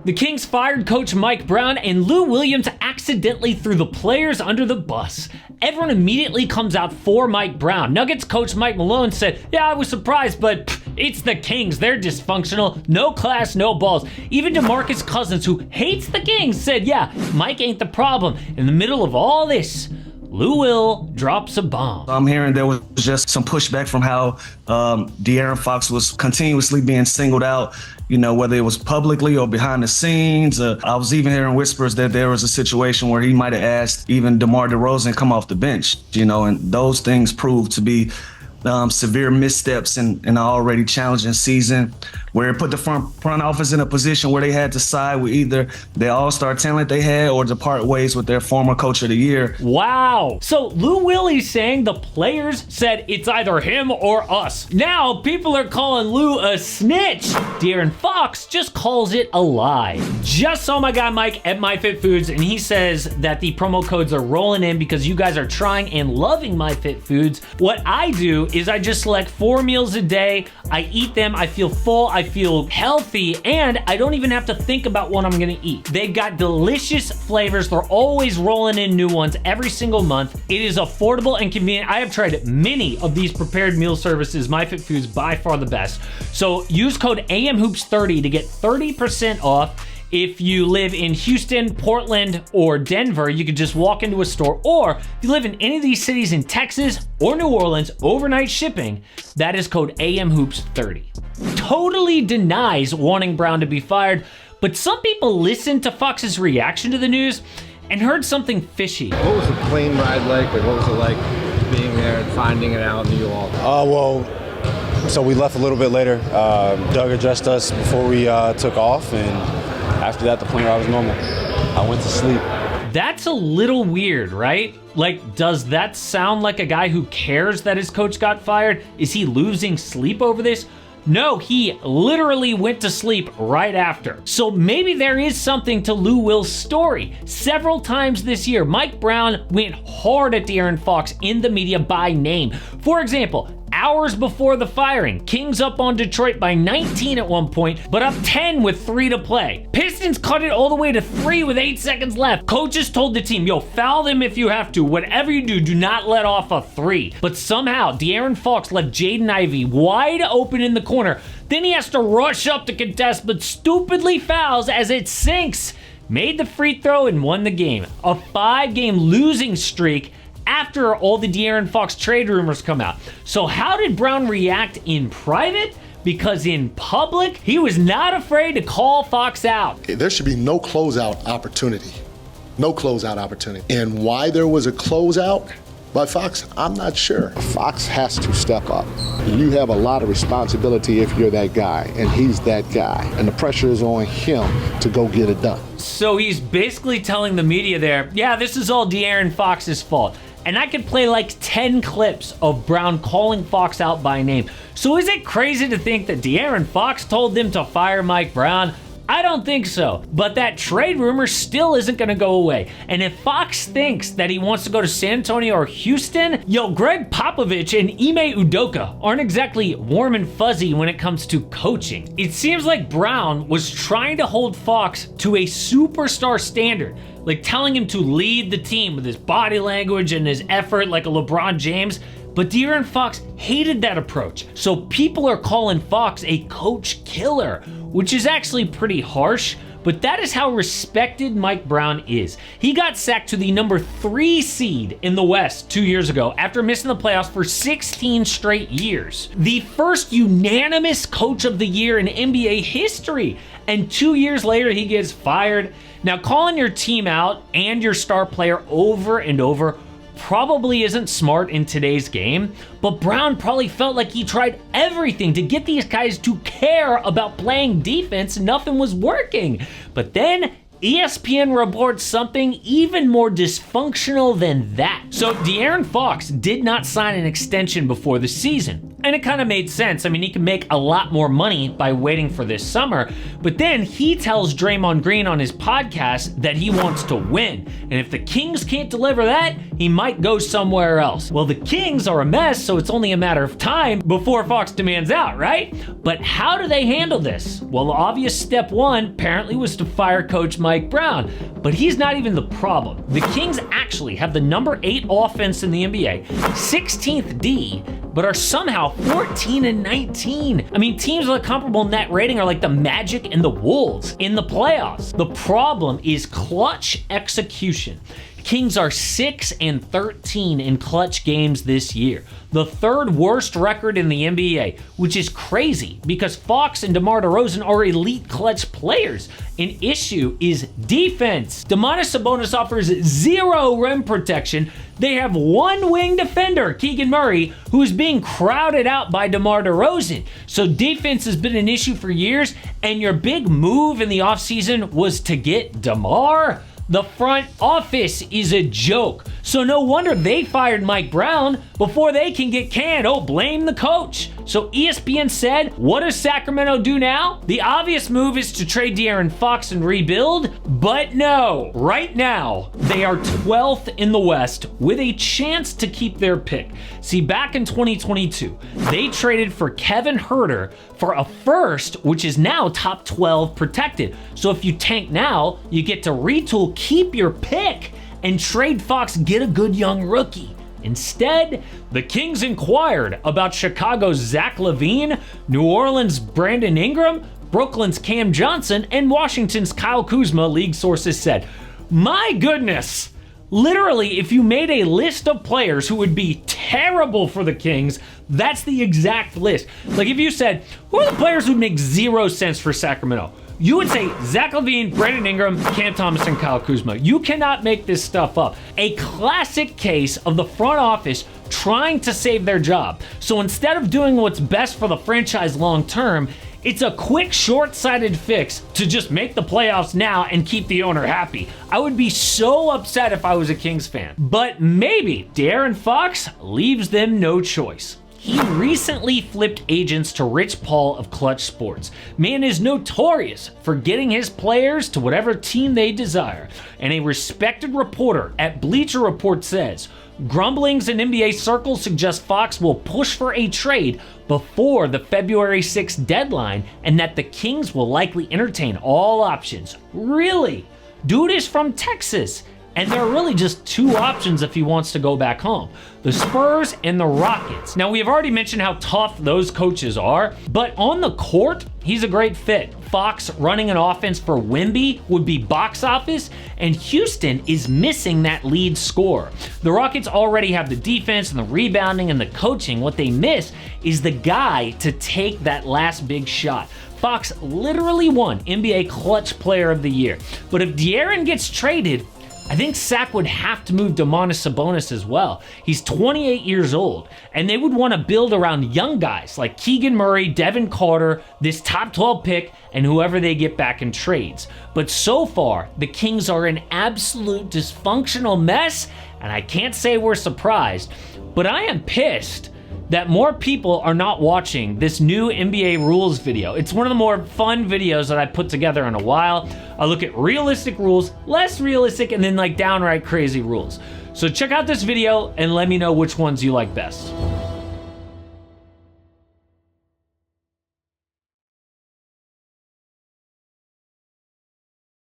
The Kings fired coach Mike Brown, and Lou Williams accidentally threw the players under the bus. Everyone immediately comes out for Mike Brown. Nuggets coach Mike Malone said, "Yeah, I was surprised, but it's the Kings. They're dysfunctional. No class, no balls." Even DeMarcus Cousins, who hates the Kings, said, "Yeah, Mike ain't the problem." In the middle of all this, Lou Will drops a bomb. I'm hearing there was just some pushback from how De'Aaron Fox was continuously being singled out, whether it was publicly or behind the scenes. I was even hearing whispers that there was a situation where he might have asked even DeMar DeRozan to come off the bench, and those things proved to be severe missteps in an already challenging season, where it put the front office in a position where they had to side with either the all-star talent they had or to part ways with their former coach of the year. Wow. So Lou Willie's saying the players said it's either him or us. Now people are calling Lou a snitch. De'Aaron Fox just calls it a lie. Just saw my guy Mike at MyFitFoods, and he says that the promo codes are rolling in because you guys are trying and loving MyFitFoods. What I do is I just select 4 meals a day. I eat them. I feel full. I feel healthy, and I don't even have to think about what I'm gonna eat. They've got delicious flavors. They're always rolling in new ones every single month. It is affordable and convenient. I have tried many of these prepared meal services. MyFitFoods, by far the best. So use code AMHOOPS30 to get 30% off. If you live in Houston, Portland, or Denver, you could just walk into a store. Or if you live in any of these cities in Texas or New Orleans, overnight shipping, that is code AMHOOPS30. Totally denies wanting Brown to be fired, but some people listened to Fox's reaction to the news and heard something fishy. What was the plane ride like? What was it like being there and finding it out in New York? So we left a little bit later. Doug addressed us before we took off, and after that, the plane ride was normal. I went to sleep. That's a little weird, right? Like, does that sound like a guy who cares that his coach got fired? Is he losing sleep over this? No, he literally went to sleep right after. So maybe there is something to Lou Will's story. Several times this year, Mike Brown went hard at De'Aaron Fox in the media by name. For example, hours before the firing, Kings up on Detroit by 19 at one point, but up 10 with 3 to play. Pistons cut it all the way to 3 with 8 seconds left. Coaches told the team, "Yo, foul them if you have to. Whatever you do, do not let off a 3. But somehow, De'Aaron Fox left Jaden Ivey wide open in the corner. Then he has to rush up to contest, but stupidly fouls as it sinks. Made the free throw and won the game. A 5-game losing streak after all the De'Aaron Fox trade rumors come out. So how did Brown react in private? Because in public, he was not afraid to call Fox out. There should be no closeout opportunity. No closeout opportunity. And why there was a closeout by Fox, I'm not sure. Fox has to step up. You have a lot of responsibility if you're that guy, and he's that guy. And the pressure is on him to go get it done. So he's basically telling the media there, yeah, this is all De'Aaron Fox's fault. And I could play like 10 clips of Brown calling Fox out by name. So is it crazy to think that De'Aaron Fox told them to fire Mike Brown? I don't think so, but that trade rumor still isn't gonna go away. And if Fox thinks that he wants to go to San Antonio or Houston, Greg Popovich and Ime Udoka aren't exactly warm and fuzzy when it comes to coaching. It seems like Brown was trying to hold Fox to a superstar standard, like telling him to lead the team with his body language and his effort like a LeBron James. But De'Aaron Fox hated that approach. So people are calling Fox a coach killer, which is actually pretty harsh, but that is how respected Mike Brown is. He got sacked to the number 3 seed in the West 2 years ago after missing the playoffs for 16 straight years. The first unanimous coach of the year in NBA history. And 2 years later, he gets fired. Now, calling your team out and your star player over and over probably isn't smart in today's game, but Brown probably felt like he tried everything to get these guys to care about playing defense. Nothing was working. But then ESPN reports something even more dysfunctional than that. So De'Aaron Fox did not sign an extension before the season. And it kind of made sense. I mean, he can make a lot more money by waiting for this summer. But then he tells Draymond Green on his podcast that he wants to win. And if the Kings can't deliver that, he might go somewhere else. Well, the Kings are a mess, so it's only a matter of time before Fox demands out, right? But how do they handle this? Well, the obvious step one apparently was to fire Coach Mike Brown. But he's not even the problem. The Kings actually have the number 8 offense in the NBA, 16th D, but are somehow 14-19. I mean, teams with a comparable net rating are like the Magic and the Wolves in the playoffs. The problem is clutch execution. Kings are 6-13 in clutch games this year, the 3rd worst record in the NBA, which is crazy because Fox and DeMar DeRozan are elite clutch players. An issue is defense. Domantas Sabonis offers 0 rim protection. They have one wing defender, Keegan Murray, who is being crowded out by DeMar DeRozan. So defense has been an issue for years, and your big move in the offseason was to get DeMar? The front office is a joke. So no wonder they fired Mike Brown before they can get canned. Oh, blame the coach. So ESPN said, what does Sacramento do now? The obvious move is to trade De'Aaron Fox and rebuild, but no. Right now, they are 12th in the West with a chance to keep their pick. See, back in 2022, they traded for Kevin Huerter for a first, which is now top 12 protected. So if you tank now, you get to retool, keep your pick, and trade Fox, get a good young rookie. Instead, the Kings inquired about Chicago's Zach LaVine, New Orleans' Brandon Ingram, Brooklyn's Cam Johnson, and Washington's Kyle Kuzma, league sources said. My goodness! Literally, if you made a list of players who would be terrible for the Kings, that's the exact list. Like if you said, who are the players who would make 0 sense for Sacramento? You would say Zach LaVine, Brandon Ingram, Cam Thomas, and Kyle Kuzma. You cannot make this stuff up. A classic case of the front office trying to save their job. So instead of doing what's best for the franchise long term, it's a quick, short-sighted fix to just make the playoffs now and keep the owner happy. I would be so upset if I was a Kings fan. But maybe De'Aaron Fox leaves them no choice. He recently flipped agents to Rich Paul of Clutch Sports. Man is notorious for getting his players to whatever team they desire. And a respected reporter at Bleacher Report says, grumblings in NBA circles suggest Fox will push for a trade before the February 6th deadline and that the Kings will likely entertain all options. Really? Dude is from Texas. And there are really just 2 options if he wants to go back home. The Spurs and the Rockets. Now, we have already mentioned how tough those coaches are, but on the court, he's a great fit. Fox running an offense for Wemby would be box office, and Houston is missing that lead scorer. The Rockets already have the defense and the rebounding and the coaching. What they miss is the guy to take that last big shot. Fox literally won NBA Clutch Player of the Year. But if De'Aaron gets traded, I think Sac would have to move Domantas Sabonis as well. He's 28 years old, and they would want to build around young guys like Keegan Murray, Devin Carter, this top 12 pick, and whoever they get back in trades. But so far, the Kings are an absolute dysfunctional mess, and I can't say we're surprised, but I am pissed that more people are not watching this new NBA rules video. It's one of the more fun videos that I put together in a while. I look at realistic rules, less realistic, and then like downright crazy rules. So check out this video and let me know which ones you like best.